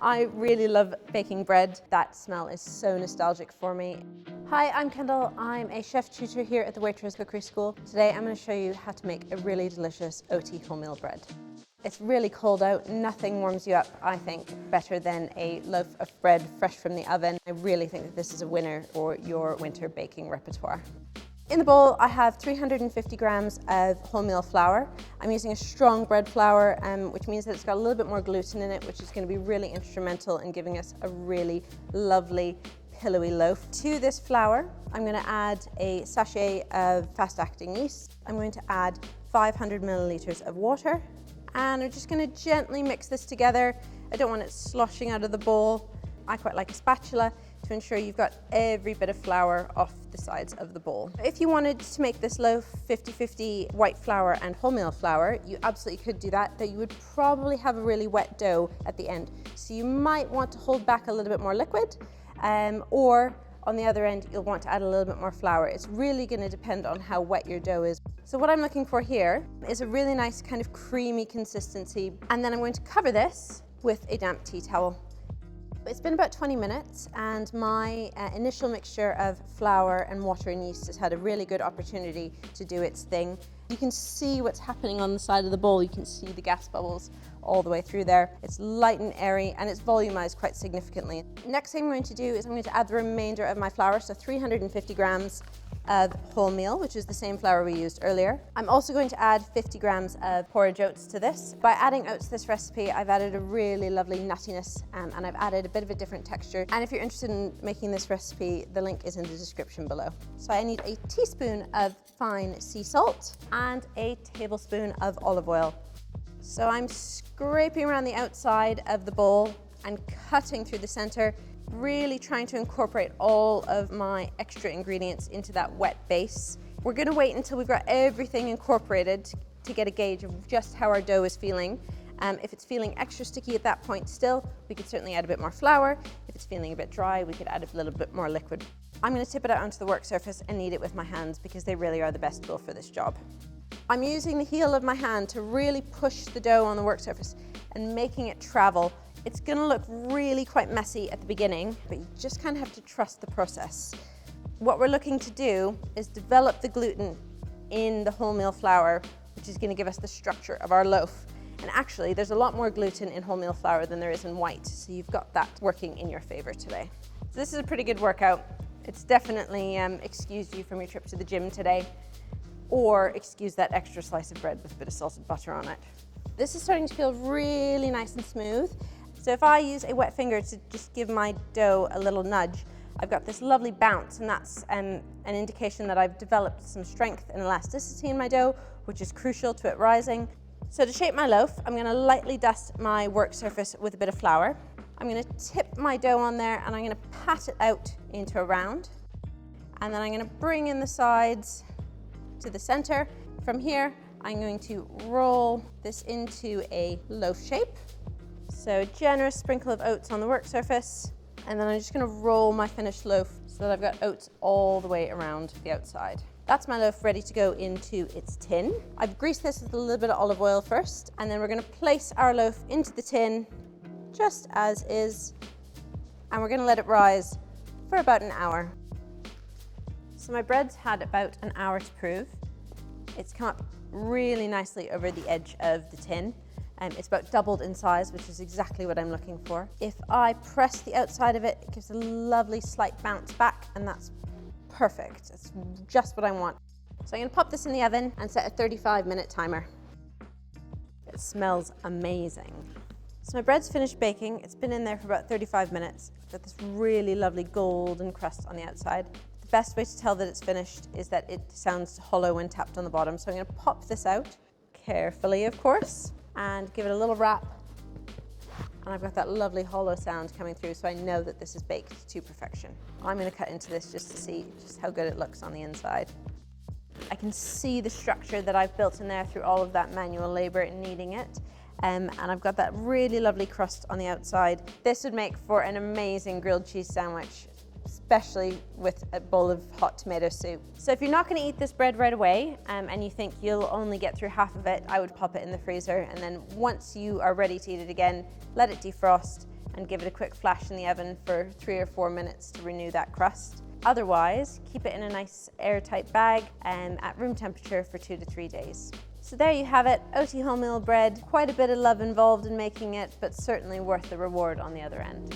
I really love baking bread. That smell is so nostalgic for me. Hi, I'm Kendall. I'm a chef tutor here at the Waitrose Cookery School. Today I'm going to show you how to make a really delicious Oaty wholemeal bread. It's really cold out. Nothing warms you up, I think, better than a loaf of bread fresh from the oven. I really think that this is a winner for your winter baking repertoire. In the bowl, I have 350 grams of wholemeal flour. I'm using a strong bread flour, which means that it's got a little bit more gluten in it, which is going to be really instrumental in giving us a really lovely, pillowy loaf. To this flour, I'm going to add a sachet of fast-acting yeast. I'm going to add 500 milliliters of water, and I'm just going to gently mix this together. I don't want it sloshing out of the bowl. I quite like a spatula to ensure you've got every bit of flour off the sides of the bowl. If you wanted to make this loaf 50-50 white flour and wholemeal flour, you absolutely could do that, though you would probably have a really wet dough at the end. So you might want to hold back a little bit more liquid, or on the other end, you'll want to add a little bit more flour. It's really going to depend on how wet your dough is. So what I'm looking for here is a really nice kind of creamy consistency, and then I'm going to cover this with a damp tea towel. It's been about 20 minutes and my initial mixture of flour and water and yeast has had a really good opportunity to do its thing. You can see what's happening on the side of the bowl. You can see the gas bubbles all the way through there. It's light and airy and it's volumized quite significantly. Next thing I'm going to do is I'm going to add the remainder of my flour, so 350 grams of wholemeal, which is the same flour we used earlier. I'm also going to add 50 grams of porridge oats to this. By adding oats to this recipe, I've added a really lovely nuttiness and I've added a bit of a different texture. And if you're interested in making this recipe, the link is in the description below. So I need a teaspoon of fine sea salt and a tablespoon of olive oil. So I'm scraping around the outside of the bowl and cutting through the center, really trying to incorporate all of my extra ingredients into that wet base. We're going to wait until we've got everything incorporated to get a gauge of just how our dough is feeling. If it's feeling extra sticky at that point still, we could certainly add a bit more flour. If it's feeling a bit dry, we could add a little bit more liquid. I'm going to tip it out onto the work surface and knead it with my hands because they really are the best tool for this job. I'm using the heel of my hand to really push the dough on the work surface and making it travel. It's going to look really quite messy at the beginning, but you just kind of have to trust the process. What we're looking to do is develop the gluten in the wholemeal flour, which is going to give us the structure of our loaf. And actually, there's a lot more gluten in wholemeal flour than there is in white, so you've got that working in your favor today. So this is a pretty good workout. It's definitely excused you from your trip to the gym today, or excuse that extra slice of bread with a bit of salted butter on it. This is starting to feel really nice and smooth. So if I use a wet finger to just give my dough a little nudge, I've got this lovely bounce, and that's an indication that I've developed some strength and elasticity in my dough, which is crucial to it rising. So to shape my loaf, I'm going to lightly dust my work surface with a bit of flour. I'm going to tip my dough on there and I'm going to pat it out into a round. And then I'm going to bring in the sides to the center. From here, I'm going to roll this into a loaf shape. So a generous sprinkle of oats on the work surface, and then I'm just going to roll my finished loaf so that I've got oats all the way around the outside. That's my loaf ready to go into its tin. I've greased this with a little bit of olive oil first, and then we're going to place our loaf into the tin just as is, and we're going to let it rise for about an hour. So my bread's had about an hour to prove. It's come up really nicely over the edge of the tin. It's about doubled in size, which is exactly what I'm looking for. If I press the outside of it, it gives a lovely slight bounce back, and that's perfect. It's just what I want. So I'm going to pop this in the oven and set a 35-minute timer. It smells amazing. So my bread's finished baking. It's been in there for about 35 minutes. I've got this really lovely golden crust on the outside. The best way to tell that it's finished is that it sounds hollow when tapped on the bottom. So I'm going to pop this out carefully, of course, and give it a little wrap, and I've got that lovely hollow sound coming through, so I know that this is baked to perfection. I'm going to cut into this just to see just how good it looks on the inside. I can see the structure that I've built in there through all of that manual labor in kneading it, and I've got that really lovely crust on the outside. This would make for an amazing grilled cheese sandwich, especially with a bowl of hot tomato soup. So if you're not going to eat this bread right away and you think you'll only get through half of it, I would pop it in the freezer, and then once you are ready to eat it again, let it defrost and give it a quick flash in the oven for 3 or 4 minutes to renew that crust. Otherwise, keep it in a nice airtight bag at room temperature for 2 to 3 days. So there you have it, Oaty wholemeal bread. Quite a bit of love involved in making it, but certainly worth the reward on the other end.